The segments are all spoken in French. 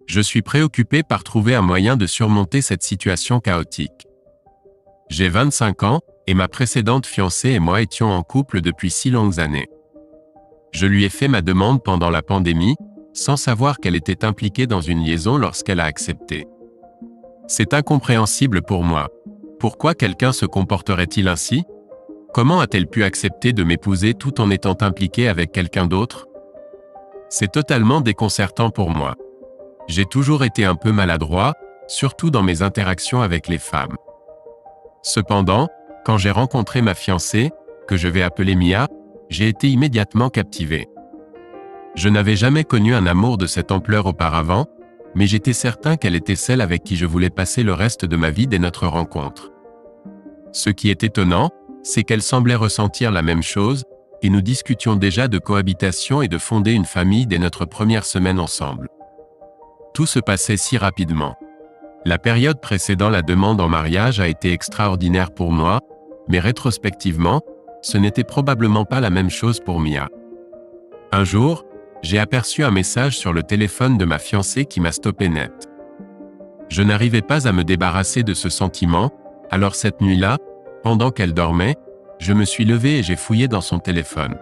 Je suis préoccupé par trouver un moyen de surmonter cette situation chaotique. J'ai 25 ans, et ma précédente fiancée et moi étions en couple depuis 6 longues années. Je lui ai fait ma demande pendant la pandémie, sans savoir qu'elle était impliquée dans une liaison lorsqu'elle a accepté. C'est incompréhensible pour moi. Pourquoi quelqu'un se comporterait-il ainsi? Comment a-t-elle pu accepter de m'épouser tout en étant impliquée avec quelqu'un d'autre? C'est totalement déconcertant pour moi. J'ai toujours été un peu maladroit, surtout dans mes interactions avec les femmes. Cependant, quand j'ai rencontré ma fiancée, que je vais appeler Mia, j'ai été immédiatement captivé. Je n'avais jamais connu un amour de cette ampleur auparavant, mais j'étais certain qu'elle était celle avec qui je voulais passer le reste de ma vie dès notre rencontre. Ce qui est étonnant, c'est qu'elle semblait ressentir la même chose, et nous discutions déjà de cohabitation et de fonder une famille dès notre première semaine ensemble. Tout se passait si rapidement. La période précédant la demande en mariage a été extraordinaire pour moi, mais rétrospectivement, ce n'était probablement pas la même chose pour Mia. Un jour, j'ai aperçu un message sur le téléphone de ma fiancée qui m'a stoppé net. Je n'arrivais pas à me débarrasser de ce sentiment, alors cette nuit-là, pendant qu'elle dormait, je me suis levé et j'ai fouillé dans son téléphone.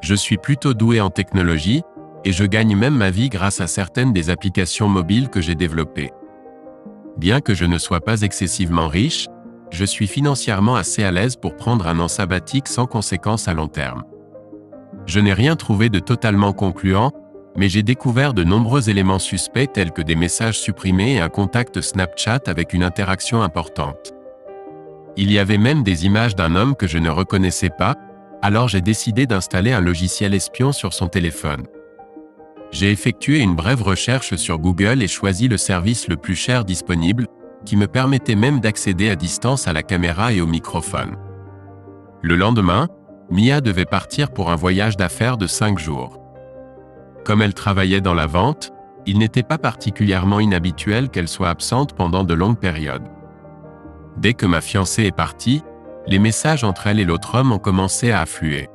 Je suis plutôt doué en technologie, et je gagne même ma vie grâce à certaines des applications mobiles que j'ai développées. Bien que je ne sois pas excessivement riche, je suis financièrement assez à l'aise pour prendre un an sabbatique sans conséquences à long terme. Je n'ai rien trouvé de totalement concluant, mais j'ai découvert de nombreux éléments suspects tels que des messages supprimés et un contact Snapchat avec une interaction importante. Il y avait même des images d'un homme que je ne reconnaissais pas, alors j'ai décidé d'installer un logiciel espion sur son téléphone. J'ai effectué une brève recherche sur Google et choisi le service le plus cher disponible, qui me permettait même d'accéder à distance à la caméra et au microphone. Le lendemain, Mia devait partir pour un voyage d'affaires de 5 jours. Comme elle travaillait dans la vente, il n'était pas particulièrement inhabituel qu'elle soit absente pendant de longues périodes. Dès que ma fiancée est partie, les messages entre elle et l'autre homme ont commencé à affluer.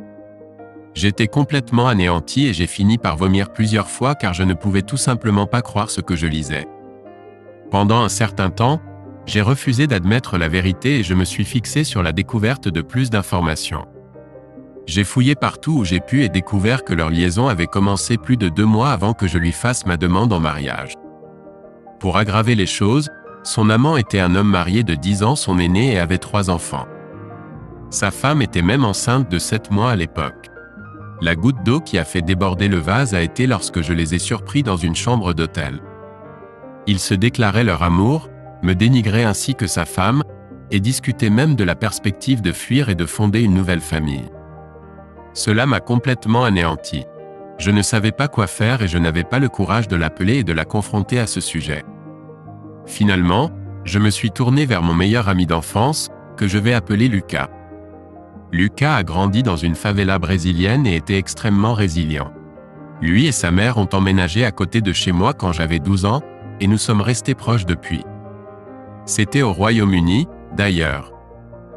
J'étais complètement anéanti et j'ai fini par vomir plusieurs fois car je ne pouvais tout simplement pas croire ce que je lisais. Pendant un certain temps, j'ai refusé d'admettre la vérité et je me suis fixé sur la découverte de plus d'informations. J'ai fouillé partout où j'ai pu et découvert que leur liaison avait commencé plus de 2 mois avant que je lui fasse ma demande en mariage. Pour aggraver les choses, son amant était un homme marié de 10 ans, son aîné, et avait 3 enfants. Sa femme était même enceinte de 7 mois à l'époque. La goutte d'eau qui a fait déborder le vase a été lorsque je les ai surpris dans une chambre d'hôtel. Ils se déclaraient leur amour, me dénigraient ainsi que sa femme, et discutaient même de la perspective de fuir et de fonder une nouvelle famille. Cela m'a complètement anéanti. Je ne savais pas quoi faire et je n'avais pas le courage de l'appeler et de la confronter à ce sujet. Finalement, je me suis tourné vers mon meilleur ami d'enfance, que je vais appeler Lucas. Lucas a grandi dans une favela brésilienne et était extrêmement résilient. Lui et sa mère ont emménagé à côté de chez moi quand j'avais 12 ans, et nous sommes restés proches depuis. C'était au Royaume-Uni, d'ailleurs.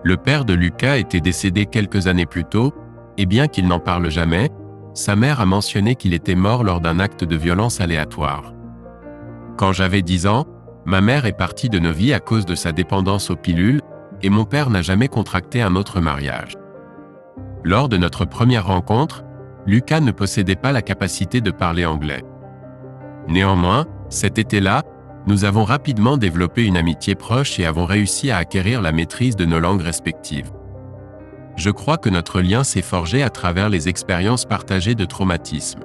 Le père de Lucas était décédé quelques années plus tôt, et bien qu'il n'en parle jamais, sa mère a mentionné qu'il était mort lors d'un acte de violence aléatoire. Quand j'avais 10 ans, ma mère est partie de nos vies à cause de sa dépendance aux pilules, et mon père n'a jamais contracté un autre mariage. Lors de notre première rencontre, Lucas ne possédait pas la capacité de parler anglais. Néanmoins, cet été-là, nous avons rapidement développé une amitié proche et avons réussi à acquérir la maîtrise de nos langues respectives. Je crois que notre lien s'est forgé à travers les expériences partagées de traumatisme.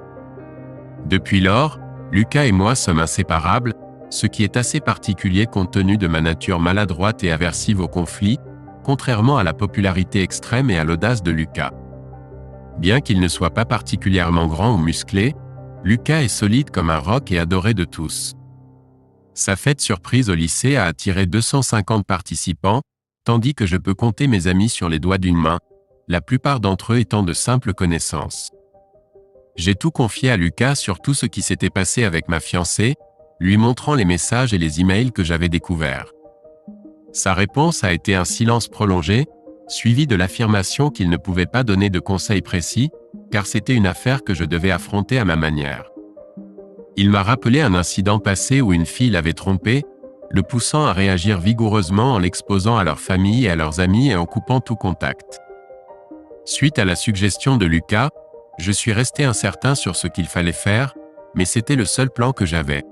Depuis lors, Lucas et moi sommes inséparables, ce qui est assez particulier compte tenu de ma nature maladroite et aversive aux conflits, contrairement à la popularité extrême et à l'audace de Lucas. Bien qu'il ne soit pas particulièrement grand ou musclé, Lucas est solide comme un roc et adoré de tous. Sa fête surprise au lycée a attiré 250 participants, tandis que je peux compter mes amis sur les doigts d'une main, la plupart d'entre eux étant de simples connaissances. J'ai tout confié à Lucas sur tout ce qui s'était passé avec ma fiancée, lui montrant les messages et les emails que j'avais découverts. Sa réponse a été un silence prolongé, suivi de l'affirmation qu'il ne pouvait pas donner de conseils précis, car c'était une affaire que je devais affronter à ma manière. Il m'a rappelé un incident passé où une fille l'avait trompé, le poussant à réagir vigoureusement en l'exposant à leur famille et à leurs amis et en coupant tout contact. Suite à la suggestion de Lucas, je suis resté incertain sur ce qu'il fallait faire, mais c'était le seul plan que j'avais.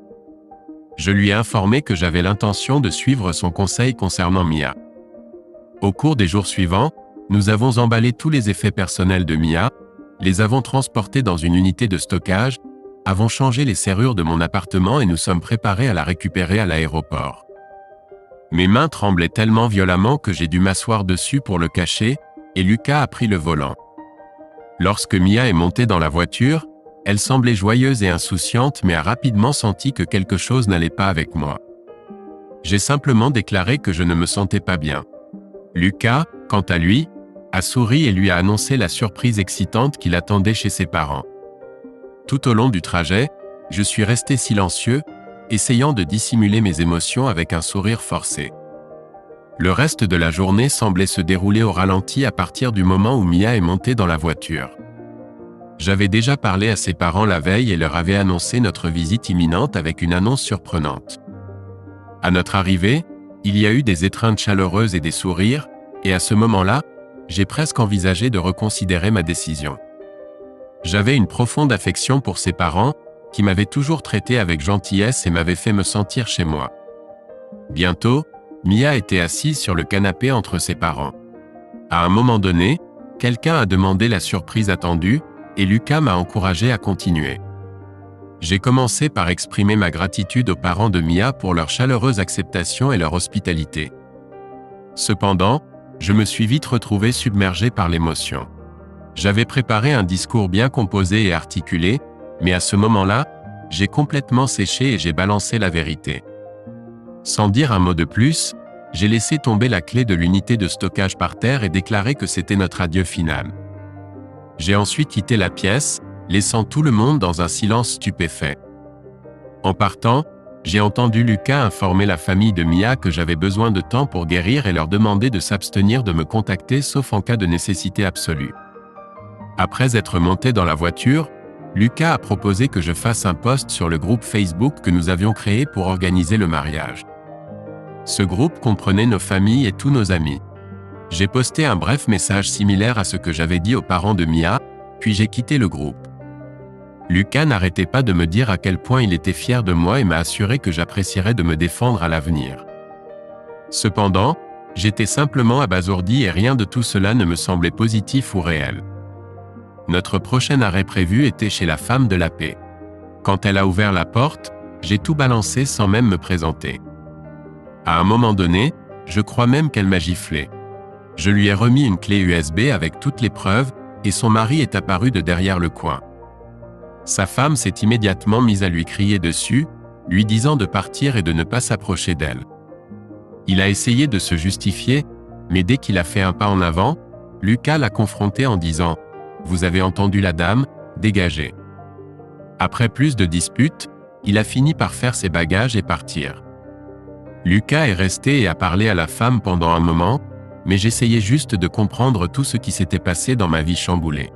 Je lui ai informé que j'avais l'intention de suivre son conseil concernant Mia. Au cours des jours suivants, nous avons emballé tous les effets personnels de Mia, les avons transportés dans une unité de stockage, avons changé les serrures de mon appartement et nous sommes préparés à la récupérer à l'aéroport. Mes mains tremblaient tellement violemment que j'ai dû m'asseoir dessus pour le cacher, et Lucas a pris le volant. Lorsque Mia est montée dans la voiture, elle semblait joyeuse et insouciante mais a rapidement senti que quelque chose n'allait pas avec moi. J'ai simplement déclaré que je ne me sentais pas bien. Lucas, quant à lui, a souri et lui a annoncé la surprise excitante qui l'attendait chez ses parents. Tout au long du trajet, je suis resté silencieux, essayant de dissimuler mes émotions avec un sourire forcé. Le reste de la journée semblait se dérouler au ralenti à partir du moment où Mia est montée dans la voiture. J'avais déjà parlé à ses parents la veille et leur avais annoncé notre visite imminente avec une annonce surprenante. À notre arrivée, il y a eu des étreintes chaleureuses et des sourires, et à ce moment-là, j'ai presque envisagé de reconsidérer ma décision. J'avais une profonde affection pour ses parents, qui m'avaient toujours traité avec gentillesse et m'avaient fait me sentir chez moi. Bientôt, Mia était assise sur le canapé entre ses parents. À un moment donné, quelqu'un a demandé la surprise attendue, et Lucas m'a encouragé à continuer. J'ai commencé par exprimer ma gratitude aux parents de Mia pour leur chaleureuse acceptation et leur hospitalité. Cependant, je me suis vite retrouvé submergé par l'émotion. J'avais préparé un discours bien composé et articulé, mais à ce moment-là, j'ai complètement séché et j'ai balancé la vérité. Sans dire un mot de plus, j'ai laissé tomber la clé de l'unité de stockage par terre et déclaré que c'était notre adieu final. J'ai ensuite quitté la pièce, laissant tout le monde dans un silence stupéfait. En partant, j'ai entendu Lucas informer la famille de Mia que j'avais besoin de temps pour guérir et leur demander de s'abstenir de me contacter sauf en cas de nécessité absolue. Après être monté dans la voiture, Lucas a proposé que je fasse un post sur le groupe Facebook que nous avions créé pour organiser le mariage. Ce groupe comprenait nos familles et tous nos amis. J'ai posté un bref message similaire à ce que j'avais dit aux parents de Mia, puis j'ai quitté le groupe. Lucas n'arrêtait pas de me dire à quel point il était fier de moi et m'a assuré que j'apprécierais de me défendre à l'avenir. Cependant, j'étais simplement abasourdi et rien de tout cela ne me semblait positif ou réel. Notre prochain arrêt prévu était chez la femme de la paix. Quand elle a ouvert la porte, j'ai tout balancé sans même me présenter. À un moment donné, je crois même qu'elle m'a giflé. Je lui ai remis une clé USB avec toutes les preuves, et son mari est apparu de derrière le coin. Sa femme s'est immédiatement mise à lui crier dessus, lui disant de partir et de ne pas s'approcher d'elle. Il a essayé de se justifier, mais dès qu'il a fait un pas en avant, Lucas l'a confronté en disant « Vous avez entendu la dame, dégagez ». Après plus de disputes, il a fini par faire ses bagages et partir. Lucas est resté et a parlé à la femme pendant un moment, mais j'essayais juste de comprendre tout ce qui s'était passé dans ma vie chamboulée.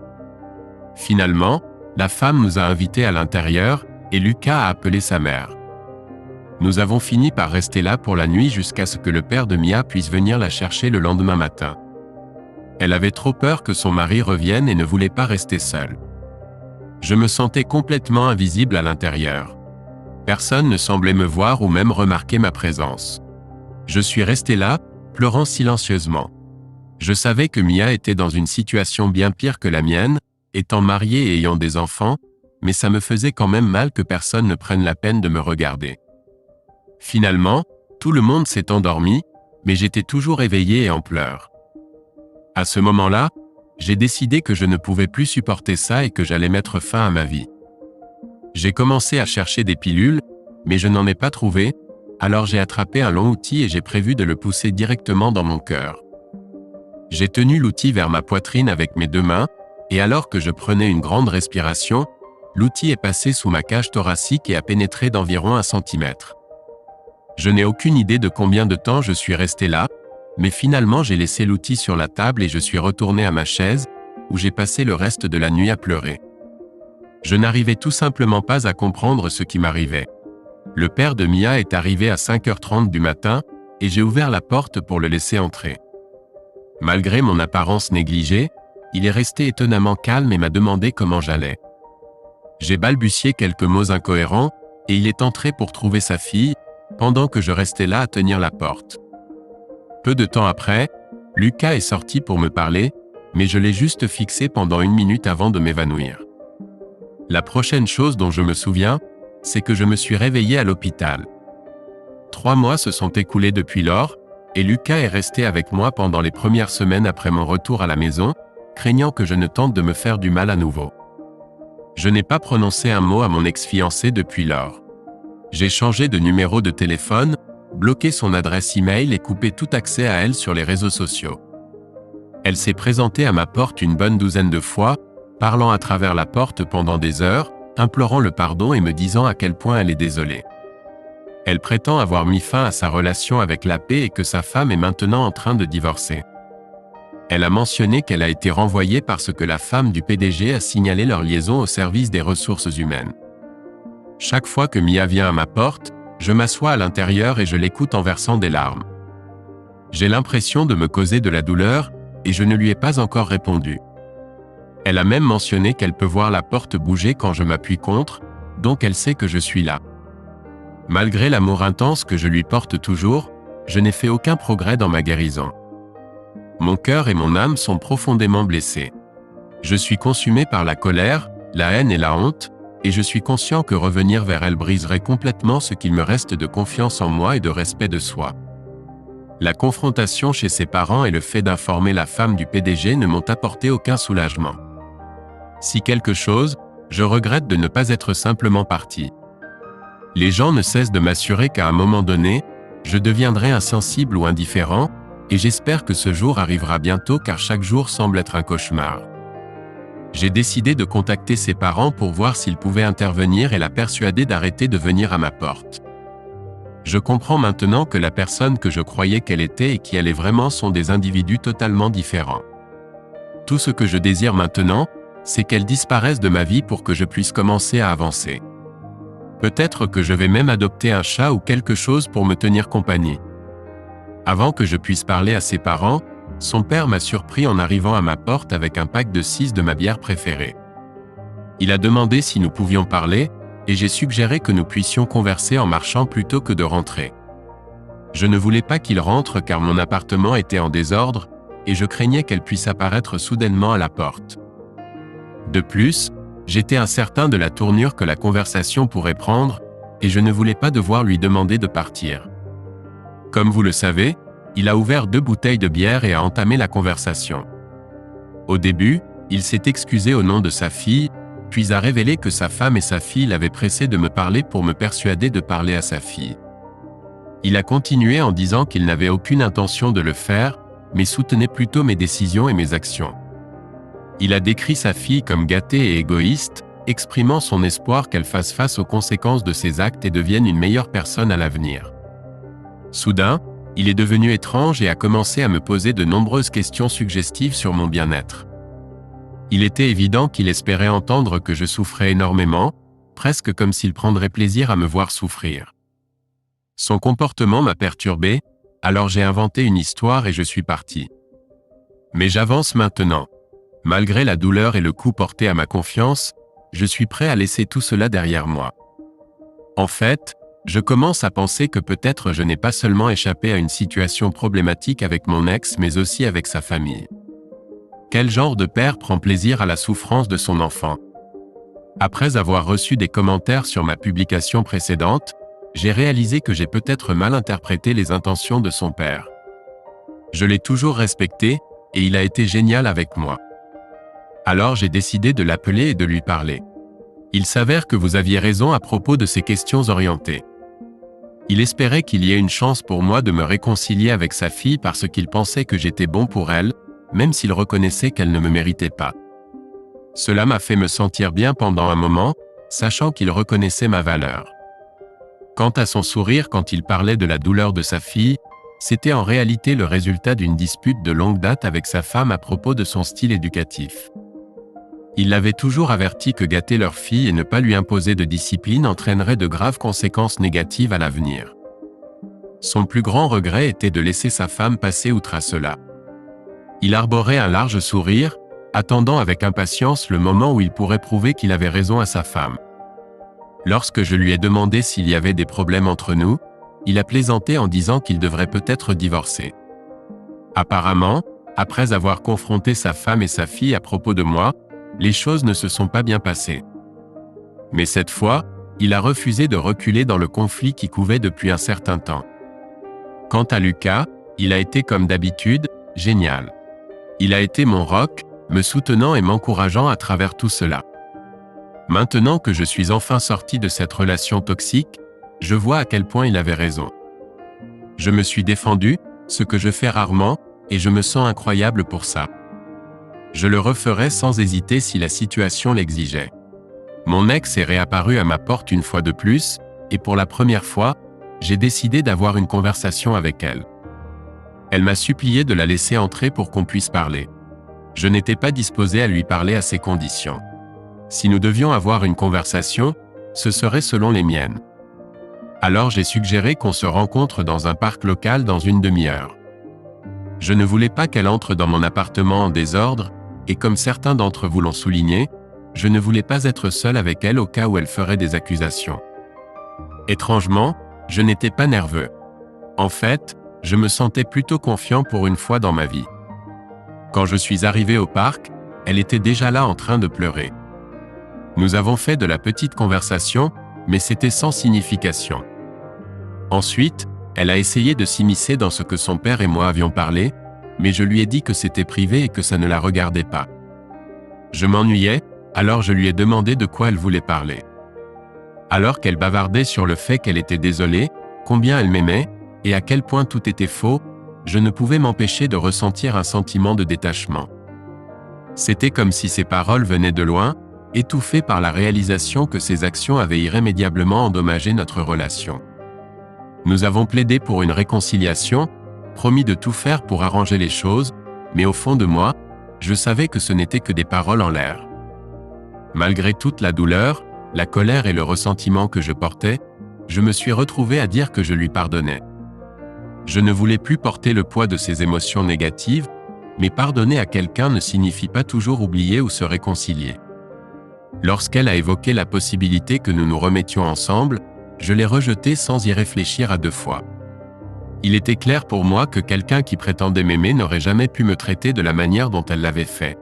Finalement, la femme nous a invités à l'intérieur, et Lucas a appelé sa mère. Nous avons fini par rester là pour la nuit jusqu'à ce que le père de Mia puisse venir la chercher le lendemain matin. Elle avait trop peur que son mari revienne et ne voulait pas rester seule. Je me sentais complètement invisible à l'intérieur. Personne ne semblait me voir ou même remarquer ma présence. Je suis resté là, pleurant silencieusement. Je savais que Mia était dans une situation bien pire que la mienne, étant mariée et ayant des enfants, mais ça me faisait quand même mal que personne ne prenne la peine de me regarder. Finalement, tout le monde s'est endormi, mais j'étais toujours éveillé et en pleurs. À ce moment-là, j'ai décidé que je ne pouvais plus supporter ça et que j'allais mettre fin à ma vie. J'ai commencé à chercher des pilules, mais je n'en ai pas trouvé, alors j'ai attrapé un long outil et j'ai prévu de le pousser directement dans mon cœur. J'ai tenu l'outil vers ma poitrine avec mes deux mains, et alors que je prenais une grande respiration, l'outil est passé sous ma cage thoracique et a pénétré d'environ 1 centimètre. Je n'ai aucune idée de combien de temps je suis resté là, mais finalement j'ai laissé l'outil sur la table et je suis retourné à ma chaise, où j'ai passé le reste de la nuit à pleurer. Je n'arrivais tout simplement pas à comprendre ce qui m'arrivait. Le père de Mia est arrivé à 5h30 du matin, et j'ai ouvert la porte pour le laisser entrer. Malgré mon apparence négligée, il est resté étonnamment calme et m'a demandé comment j'allais. J'ai balbutié quelques mots incohérents, et il est entré pour trouver sa fille, pendant que je restais là à tenir la porte. Peu de temps après, Lucas est sorti pour me parler, mais je l'ai juste fixé pendant 1 minute avant de m'évanouir. La prochaine chose dont je me souviens, c'est que je me suis réveillé à l'hôpital. 3 mois se sont écoulés depuis lors, et Lucas est resté avec moi pendant les premières semaines après mon retour à la maison, craignant que je ne tente de me faire du mal à nouveau. Je n'ai pas prononcé un mot à mon ex-fiancée depuis lors. J'ai changé de numéro de téléphone, bloqué son adresse e-mail et coupé tout accès à elle sur les réseaux sociaux. Elle s'est présentée à ma porte une bonne douzaine de fois, parlant à travers la porte pendant des heures, implorant le pardon et me disant à quel point elle est désolée. Elle prétend avoir mis fin à sa relation avec l'AP et que sa femme est maintenant en train de divorcer. Elle a mentionné qu'elle a été renvoyée parce que la femme du PDG a signalé leur liaison au service des ressources humaines. Chaque fois que Mia vient à ma porte, je m'assois à l'intérieur et je l'écoute en versant des larmes. J'ai l'impression de me causer de la douleur, et je ne lui ai pas encore répondu. Elle a même mentionné qu'elle peut voir la porte bouger quand je m'appuie contre, donc elle sait que je suis là. Malgré l'amour intense que je lui porte toujours, je n'ai fait aucun progrès dans ma guérison. Mon cœur et mon âme sont profondément blessés. Je suis consumé par la colère, la haine et la honte, et je suis conscient que revenir vers elle briserait complètement ce qu'il me reste de confiance en moi et de respect de soi. La confrontation chez ses parents et le fait d'informer la femme du PDG ne m'ont apporté aucun soulagement. Si quelque chose, je regrette de ne pas être simplement parti. Les gens ne cessent de m'assurer qu'à un moment donné, je deviendrai insensible ou indifférent, et j'espère que ce jour arrivera bientôt car chaque jour semble être un cauchemar. J'ai décidé de contacter ses parents pour voir s'ils pouvaient intervenir et la persuader d'arrêter de venir à ma porte. Je comprends maintenant que la personne que je croyais qu'elle était et qui elle est vraiment sont des individus totalement différents. Tout ce que je désire maintenant, c'est qu'elle disparaisse de ma vie pour que je puisse commencer à avancer. Peut-être que je vais même adopter un chat ou quelque chose pour me tenir compagnie. Avant que je puisse parler à ses parents, son père m'a surpris en arrivant à ma porte avec un pack de 6 de ma bière préférée. Il a demandé si nous pouvions parler, et j'ai suggéré que nous puissions converser en marchant plutôt que de rentrer. Je ne voulais pas qu'il rentre car mon appartement était en désordre, et je craignais qu'elle puisse apparaître soudainement à la porte. De plus, j'étais incertain de la tournure que la conversation pourrait prendre, et je ne voulais pas devoir lui demander de partir. Comme vous le savez, il a ouvert 2 bouteilles de bière et a entamé la conversation. Au début, il s'est excusé au nom de sa fille, puis a révélé que sa femme et sa fille l'avaient pressé de me parler pour me persuader de parler à sa fille. Il a continué en disant qu'il n'avait aucune intention de le faire, mais soutenait plutôt mes décisions et mes actions. Il a décrit sa fille comme gâtée et égoïste, exprimant son espoir qu'elle fasse face aux conséquences de ses actes et devienne une meilleure personne à l'avenir. Soudain, il est devenu étrange et a commencé à me poser de nombreuses questions suggestives sur mon bien-être. Il était évident qu'il espérait entendre que je souffrais énormément, presque comme s'il prendrait plaisir à me voir souffrir. Son comportement m'a perturbé, alors j'ai inventé une histoire et je suis parti. Mais j'avance maintenant. Malgré la douleur et le coup porté à ma confiance, je suis prêt à laisser tout cela derrière moi. En fait, je commence à penser que peut-être je n'ai pas seulement échappé à une situation problématique avec mon ex mais aussi avec sa famille. Quel genre de père prend plaisir à la souffrance de son enfant? Après avoir reçu des commentaires sur ma publication précédente, j'ai réalisé que j'ai peut-être mal interprété les intentions de son père. Je l'ai toujours respecté, et il a été génial avec moi. Alors j'ai décidé de l'appeler et de lui parler. Il s'avère que vous aviez raison à propos de ces questions orientées. Il espérait qu'il y ait une chance pour moi de me réconcilier avec sa fille parce qu'il pensait que j'étais bon pour elle, même s'il reconnaissait qu'elle ne me méritait pas. Cela m'a fait me sentir bien pendant un moment, sachant qu'il reconnaissait ma valeur. Quant à son sourire quand il parlait de la douleur de sa fille, c'était en réalité le résultat d'une dispute de longue date avec sa femme à propos de son style éducatif. Il l'avait toujours averti que gâter leur fille et ne pas lui imposer de discipline entraînerait de graves conséquences négatives à l'avenir. Son plus grand regret était de laisser sa femme passer outre à cela. Il arborait un large sourire, attendant avec impatience le moment où il pourrait prouver qu'il avait raison à sa femme. Lorsque je lui ai demandé s'il y avait des problèmes entre nous, il a plaisanté en disant qu'il devrait peut-être divorcer. Apparemment, après avoir confronté sa femme et sa fille à propos de moi, les choses ne se sont pas bien passées. Mais cette fois, il a refusé de reculer dans le conflit qui couvait depuis un certain temps. Quant à Lucas, il a été comme d'habitude, génial. Il a été mon rock, me soutenant et m'encourageant à travers tout cela. Maintenant que je suis enfin sorti de cette relation toxique, je vois à quel point il avait raison. Je me suis défendu, ce que je fais rarement, et je me sens incroyable pour ça. Je le referais sans hésiter si la situation l'exigeait. Mon ex est réapparu à ma porte une fois de plus, et pour la première fois, j'ai décidé d'avoir une conversation avec elle. Elle m'a supplié de la laisser entrer pour qu'on puisse parler. Je n'étais pas disposé à lui parler à ces conditions. Si nous devions avoir une conversation, ce serait selon les miennes. Alors j'ai suggéré qu'on se rencontre dans un parc local dans une demi-heure. Je ne voulais pas qu'elle entre dans mon appartement en désordre, et comme certains d'entre vous l'ont souligné, je ne voulais pas être seul avec elle au cas où elle ferait des accusations. Étrangement, je n'étais pas nerveux. En fait, je me sentais plutôt confiant pour une fois dans ma vie. Quand je suis arrivé au parc, elle était déjà là en train de pleurer. Nous avons fait de la petite conversation, mais c'était sans signification. Ensuite, elle a essayé de s'immiscer dans ce que son père et moi avions parlé, mais je lui ai dit que c'était privé et que ça ne la regardait pas. Je m'ennuyais, alors je lui ai demandé de quoi elle voulait parler. Alors qu'elle bavardait sur le fait qu'elle était désolée, combien elle m'aimait, et à quel point tout était faux, je ne pouvais m'empêcher de ressentir un sentiment de détachement. C'était comme si ses paroles venaient de loin, étouffées par la réalisation que ses actions avaient irrémédiablement endommagé notre relation. Nous avons plaidé pour une réconciliation, promis de tout faire pour arranger les choses, mais au fond de moi, je savais que ce n'était que des paroles en l'air. Malgré toute la douleur, la colère et le ressentiment que je portais, je me suis retrouvé à dire que je lui pardonnais. Je ne voulais plus porter le poids de ces émotions négatives, mais pardonner à quelqu'un ne signifie pas toujours oublier ou se réconcilier. Lorsqu'elle a évoqué la possibilité que nous nous remettions ensemble, je l'ai rejetée sans y réfléchir à deux fois. Il était clair pour moi que quelqu'un qui prétendait m'aimer n'aurait jamais pu me traiter de la manière dont elle l'avait fait.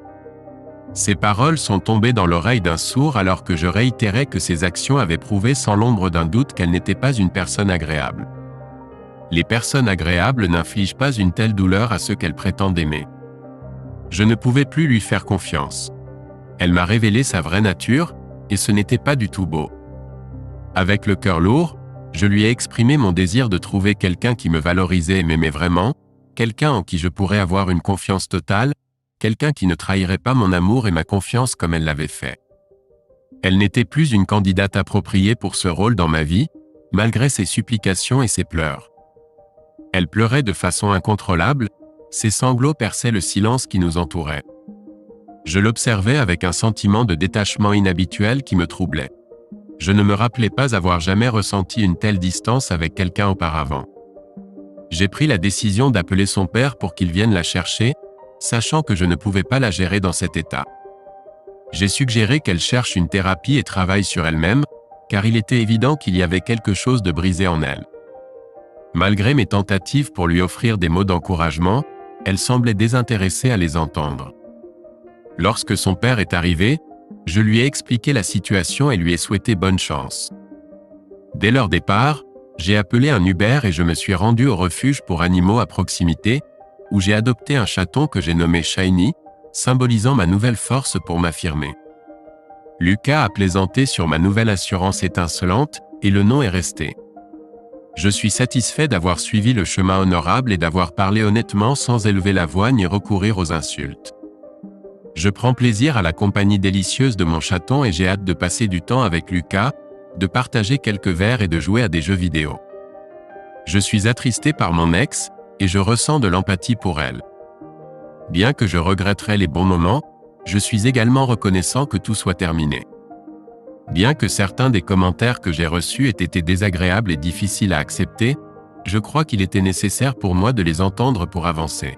Ces paroles sont tombées dans l'oreille d'un sourd alors que je réitérais que ses actions avaient prouvé sans l'ombre d'un doute qu'elle n'était pas une personne agréable. Les personnes agréables n'infligent pas une telle douleur à ceux qu'elles prétendent aimer. Je ne pouvais plus lui faire confiance. Elle m'a révélé sa vraie nature, et ce n'était pas du tout beau. Avec le cœur lourd, je lui ai exprimé mon désir de trouver quelqu'un qui me valorisait et m'aimait vraiment, quelqu'un en qui je pourrais avoir une confiance totale, quelqu'un qui ne trahirait pas mon amour et ma confiance comme elle l'avait fait. Elle n'était plus une candidate appropriée pour ce rôle dans ma vie, malgré ses supplications et ses pleurs. Elle pleurait de façon incontrôlable, ses sanglots perçaient le silence qui nous entourait. Je l'observais avec un sentiment de détachement inhabituel qui me troublait. Je ne me rappelais pas avoir jamais ressenti une telle distance avec quelqu'un auparavant. J'ai pris la décision d'appeler son père pour qu'il vienne la chercher, sachant que je ne pouvais pas la gérer dans cet état. J'ai suggéré qu'elle cherche une thérapie et travaille sur elle-même, car il était évident qu'il y avait quelque chose de brisé en elle. Malgré mes tentatives pour lui offrir des mots d'encouragement, elle semblait désintéressée à les entendre. Lorsque son père est arrivé, je lui ai expliqué la situation et lui ai souhaité bonne chance. Dès leur départ, j'ai appelé un Uber et je me suis rendu au refuge pour animaux à proximité, où j'ai adopté un chaton que j'ai nommé Shiny, symbolisant ma nouvelle force pour m'affirmer. Lucas a plaisanté sur ma nouvelle assurance étincelante, et le nom est resté. Je suis satisfait d'avoir suivi le chemin honorable et d'avoir parlé honnêtement sans élever la voix ni recourir aux insultes. Je prends plaisir à la compagnie délicieuse de mon chaton et j'ai hâte de passer du temps avec Lucas, de partager quelques verres et de jouer à des jeux vidéo. Je suis attristé par mon ex, et je ressens de l'empathie pour elle. Bien que je regretterais les bons moments, Je suis également reconnaissant que tout soit terminé. Bien que certains des commentaires que j'ai reçus aient été désagréables et difficiles à accepter, je crois qu'il était nécessaire pour moi de les entendre pour avancer.